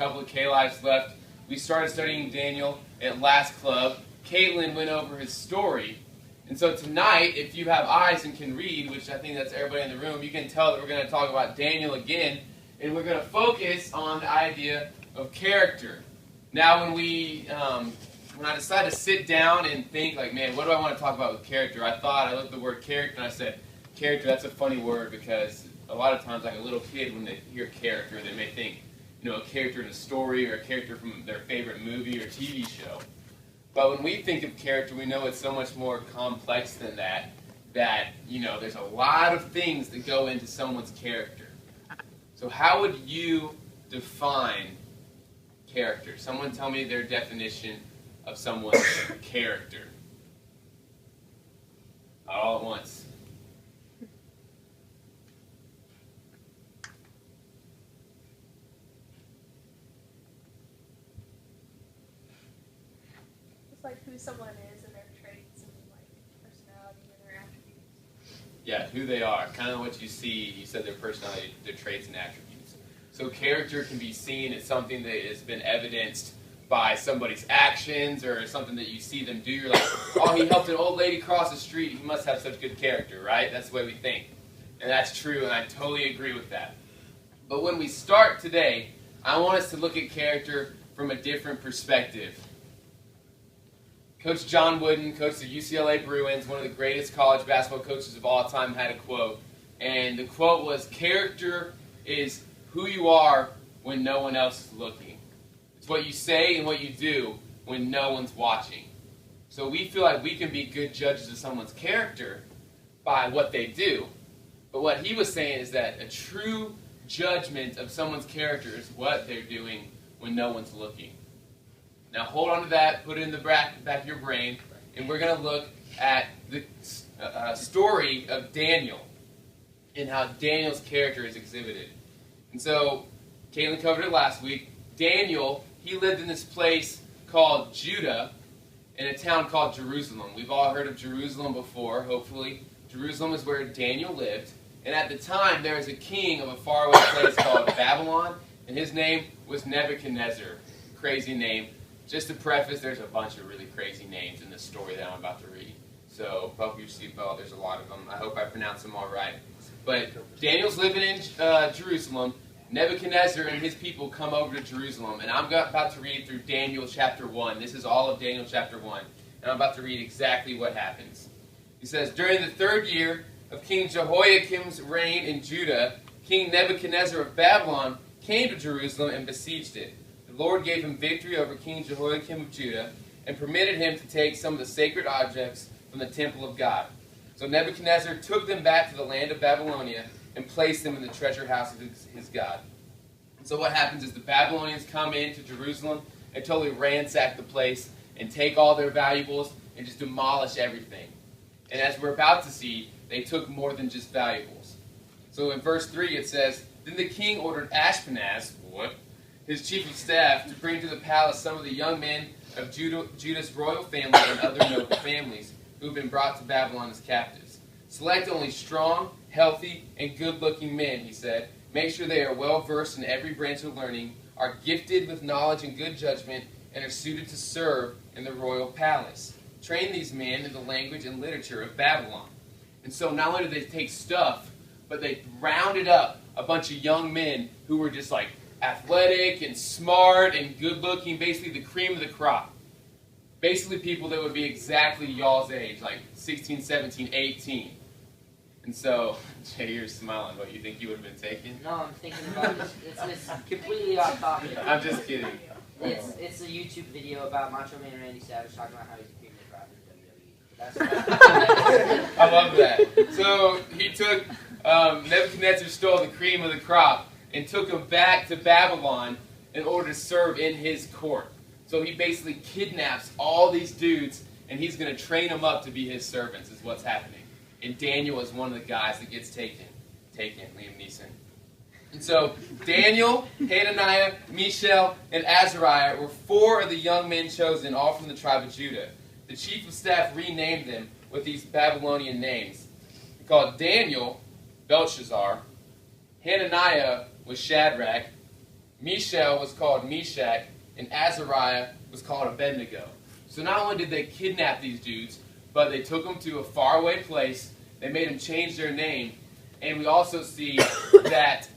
couple of K-Lives left. We started studying Daniel at last club. Caitlin went over his story. And so tonight, if you have eyes and can read, which I think that's everybody in the room, you can tell that we're going to talk about Daniel again. And we're going to focus on the idea of character. Now, when I decided to sit down and think, like, man, what do I want to talk about with character? I looked at the word character and I said, character, that's a funny word, because a lot of times, like a little kid, when they hear character, they may think, a character in a story or a character from their favorite movie or TV show. But when we think of character, we know it's so much more complex than that, there's a lot of things that go into someone's character. So how would you define character? Someone tell me their definition of someone's character. All at once. Like who someone is and their traits and like personality and their attributes. Yeah, who they are. Kind of what you see. You said their personality, their traits and attributes. So character can be seen as something that has been evidenced by somebody's actions or something that you see them do. You're like, oh, he helped an old lady cross the street. He must have such good character, right? That's the way we think. And that's true, and I totally agree with that. But when we start today, I want us to look at character from a different perspective. Coach John Wooden, coach the UCLA Bruins, one of the greatest college basketball coaches of all time, had a quote. And the quote was, character is who you are when no one else is looking. It's what you say and what you do when no one's watching. So we feel like we can be good judges of someone's character by what they do. But what he was saying is that a true judgment of someone's character is what they're doing when no one's looking. Now hold on to that, put it in the back of your brain, and we're going to look at the story of Daniel and how Daniel's character is exhibited. And so, Caitlin covered it last week. Daniel, he lived in this place called Judah in a town called Jerusalem. We've all heard of Jerusalem before, hopefully. Jerusalem is where Daniel lived. And at the time, there was a king of a faraway place called Babylon, and his name was Nebuchadnezzar. Crazy name. Just to preface, there's a bunch of really crazy names in this story that I'm about to read. So, buckle your seatbelt. There's a lot of them. I hope I pronounce them all right. But Daniel's living in Jerusalem. Nebuchadnezzar and his people come over to Jerusalem. And I'm about to read through Daniel chapter 1. This is all of Daniel chapter 1. And I'm about to read exactly what happens. He says, during the 3rd year of King Jehoiakim's reign in Judah, King Nebuchadnezzar of Babylon came to Jerusalem and besieged it. The Lord gave him victory over King Jehoiakim of Judah and permitted him to take some of the sacred objects from the temple of God. So Nebuchadnezzar took them back to the land of Babylonia and placed them in the treasure house of his God. And so what happens is the Babylonians come into Jerusalem and totally ransack the place and take all their valuables and just demolish everything. And as we're about to see, they took more than just valuables. So in verse 3 it says, then the king ordered Ashpenaz, his chief of staff, to bring to the palace some of the young men of Judah's royal family and other noble families who have been brought to Babylon as captives. Select only strong, healthy, and good-looking men, he said. Make sure they are well-versed in every branch of learning, are gifted with knowledge and good judgment, and are suited to serve in the royal palace. Train these men in the language and literature of Babylon. And so not only did they take stuff, but they rounded up a bunch of young men who were just like athletic and smart and good-looking, basically the cream of the crop. Basically people that would be exactly y'all's age, like 16, 17, 18. And so, Jay, you're smiling. What, you think you would have been taken? No, I'm thinking about this. It's completely off topic. I'm just kidding. It's a YouTube video about Macho Man Randy Savage talking about how he's a cream of the crop in WWE. That's I love that. So he took, Nebuchadnezzar stole the cream of the crop and took him back to Babylon in order to serve in his court. So he basically kidnaps all these dudes, and he's going to train them up to be his servants, is what's happening. And Daniel is one of the guys that gets taken, Liam Neeson. And so Daniel, Hananiah, Mishael, and Azariah were 4 of the young men chosen, all from the tribe of Judah. The chief of staff renamed them with these Babylonian names. He called Daniel Belshazzar, Hananiah was Shadrach, Mishael was called Meshach, and Azariah was called Abednego. So not only did they kidnap these dudes, but they took them to a faraway place. They made them change their name. And we also see that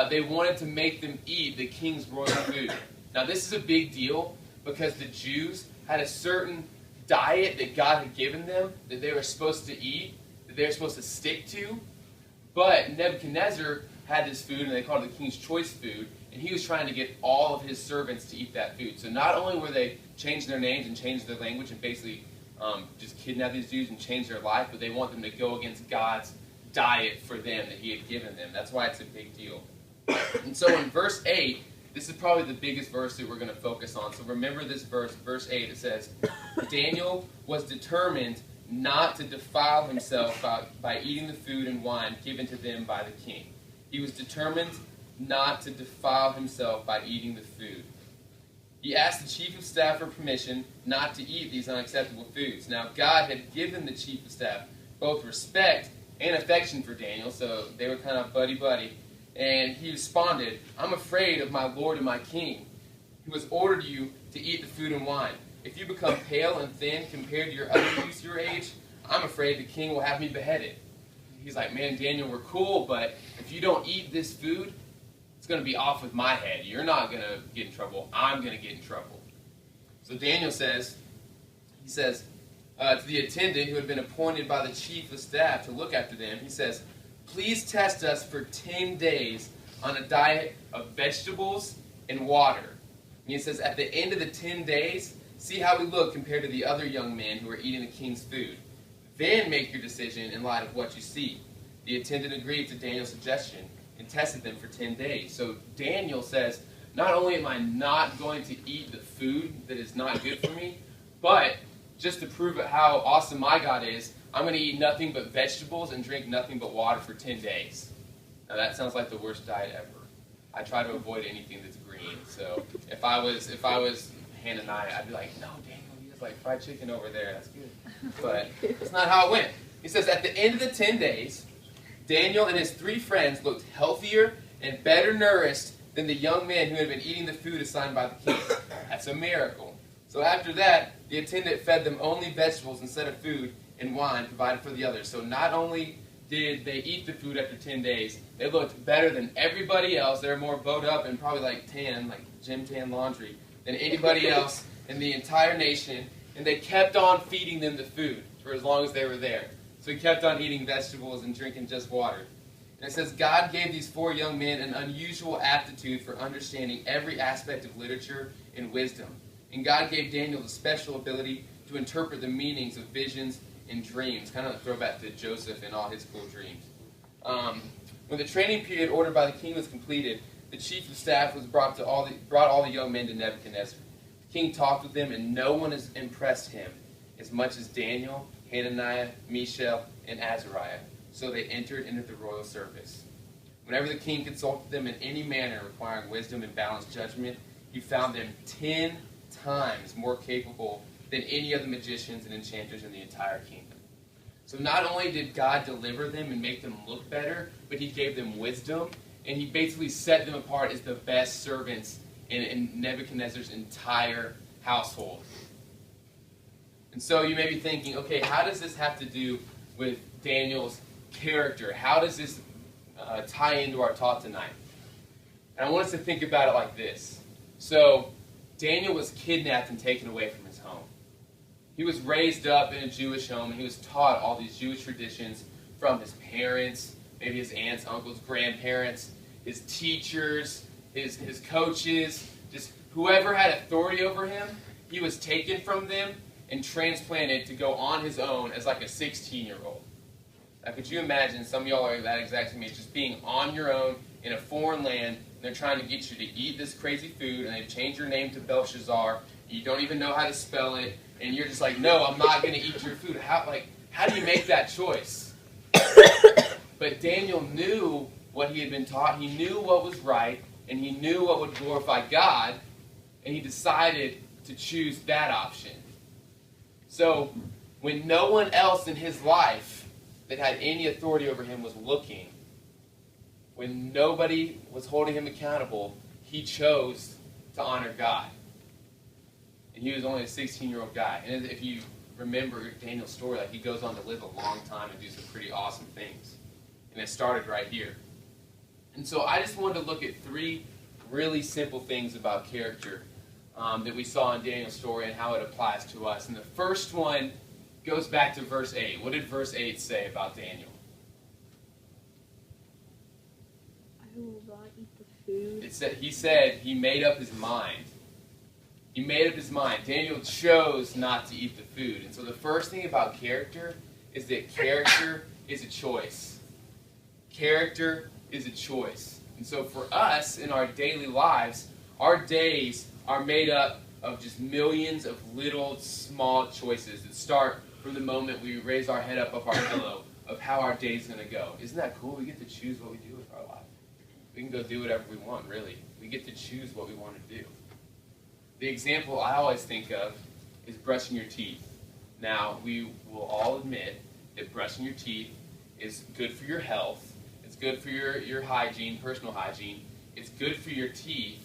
they wanted to make them eat the king's royal food. Now this is a big deal because the Jews had a certain diet that God had given them that they were supposed to eat, that they were supposed to stick to. But Nebuchadnezzar had this food, and they called it the king's choice food, and he was trying to get all of his servants to eat that food. So not only were they changing their names and changing their language and basically just kidnap these dudes and change their life, but they want them to go against God's diet for them that he had given them. That's why it's a big deal. And so in verse 8, this is probably the biggest verse that we're going to focus on. So remember this verse, verse 8, it says, Daniel was determined not to defile himself by eating the food and wine given to them by the king. He was determined not to defile himself by eating the food. He asked the chief of staff for permission not to eat these unacceptable foods. Now, God had given the chief of staff both respect and affection for Daniel, so they were kind of buddy-buddy. And he responded, I'm afraid of my lord and my king, who has ordered you to eat the food and wine. If you become pale and thin compared to your other youths your age, I'm afraid the king will have me beheaded. He's like, man, Daniel, we're cool, but if you don't eat this food, it's going to be off with my head. You're not going to get in trouble. I'm going to get in trouble. So Daniel says, to the attendant who had been appointed by the chief of staff to look after them, he says, please test us for 10 days on a diet of vegetables and water. And he says, at the end of the 10 days, see how we look compared to the other young men who are eating the king's food. Then make your decision in light of what you see. The attendant agreed to Daniel's suggestion and tested them for 10 days. So Daniel says, not only am I not going to eat the food that is not good for me, but just to prove how awesome my God is, I'm going to eat nothing but vegetables and drink nothing but water for 10 days. Now that sounds like the worst diet ever. I try to avoid anything that's green. So if I was Hananiah, I'd be like, no, Daniel, you just like fried chicken over there. That's good. But that's not how it went. He says, at the end of the 10 days, Daniel and his 3 friends looked healthier and better nourished than the young men who had been eating the food assigned by the king. That's a miracle. So after that, the attendant fed them only vegetables instead of food and wine provided for the others. So not only did they eat the food after 10 days, they looked better than everybody else. They were more bowed up and probably like tan, like gym tan laundry, than anybody else in the entire nation. And they kept on feeding them the food for as long as they were there. So he kept on eating vegetables and drinking just water. And it says, God gave these 4 young men an unusual aptitude for understanding every aspect of literature and wisdom. And God gave Daniel the special ability to interpret the meanings of visions and dreams. Kind of a throwback to Joseph and all his cool dreams. When the training period ordered by the king was completed, the chief of staff was brought all the young men to Nebuchadnezzar. The king talked with them, and no one has impressed him as much as Daniel, Hananiah, Mishael, and Azariah. So they entered into the royal service. Whenever the king consulted them in any manner requiring wisdom and balanced judgment, he found them 10 times more capable than any of the magicians and enchanters in the entire kingdom. So not only did God deliver them and make them look better, but he gave them wisdom, and he basically set them apart as the best servants in Nebuchadnezzar's entire household. And so you may be thinking, okay, how does this have to do with Daniel's character? How does this tie into our talk tonight? And I want us to think about it like this. So Daniel was kidnapped and taken away from his home. He was raised up in a Jewish home, and he was taught all these Jewish traditions from his parents, maybe his aunts, uncles, grandparents, his teachers, his coaches, just whoever had authority over him. He was taken from them and transplanted to go on his own as like a 16-year-old. Now, could you imagine, some of y'all are that exact same age, just being on your own in a foreign land, and they're trying to get you to eat this crazy food, and they've changed your name to Belshazzar, you don't even know how to spell it, and you're just like, no, I'm not going to eat your food. How do you make that choice? But Daniel knew what he had been taught. He knew what was right, and he knew what would glorify God, and he decided to choose that option. So when no one else in his life that had any authority over him was looking, when nobody was holding him accountable, he chose to honor God. And he was only a 16-year-old guy. And if you remember Daniel's story, like, he goes on to live a long time and do some pretty awesome things. And it started right here. And so I just wanted to look at 3 really simple things about character that we saw in Daniel's story and how it applies to us. And the first one goes back to verse 8. What did verse 8 say about Daniel? I will not eat the food. He said he made up his mind. He made up his mind. Daniel chose not to eat the food. And so the first thing about character is that character is a choice. Character is a choice. And so for us in our daily lives, our days are made up of just millions of little small choices that start from the moment we raise our head up off our pillow of how our day's going to go. Isn't that cool? We get to choose what we do with our life. We can go do whatever we want, really. We get to choose what we want to do. The example I always think of is brushing your teeth. Now, we will all admit that brushing your teeth is good for your health. It's good for your hygiene, personal hygiene. It's good for your teeth.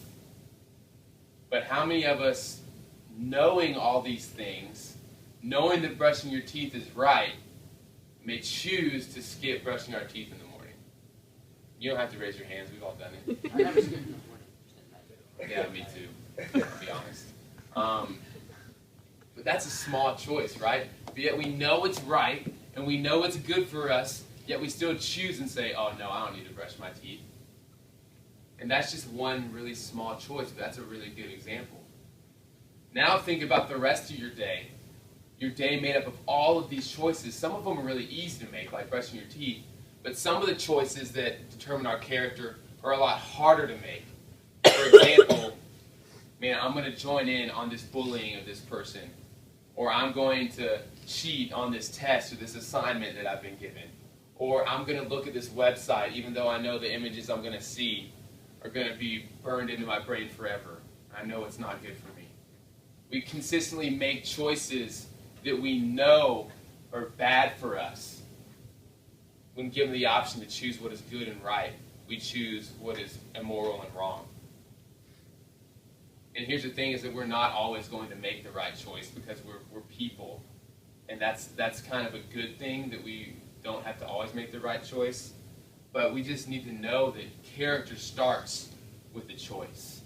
But how many of us, knowing all these things, knowing that brushing your teeth is right, may choose to skip brushing our teeth in the morning? You don't have to raise your hands. We've all done it. I never skip in the morning. Yeah, me too, to be honest. But that's a small choice, right? But yet we know it's right, and we know it's good for us, yet we still choose and say, oh, no, I don't need to brush my teeth. And that's just one really small choice, but that's a really good example. Now think about the rest of your day. Your day made up of all of these choices. Some of them are really easy to make, like brushing your teeth. But some of the choices that determine our character are a lot harder to make. For example, man, I'm going to join in on this bullying of this person. Or I'm going to cheat on this test or this assignment that I've been given. Or I'm going to look at this website even though I know the images I'm going to see are going to be burned into my brain forever. I know it's not good for me. We consistently make choices that we know are bad for us. When given the option to choose what is good and right, we choose what is immoral and wrong. And here's the thing is that we're not always going to make the right choice because we're people. And that's kind of a good thing that we don't have to always make the right choice. But we just need to know that character starts with the choice.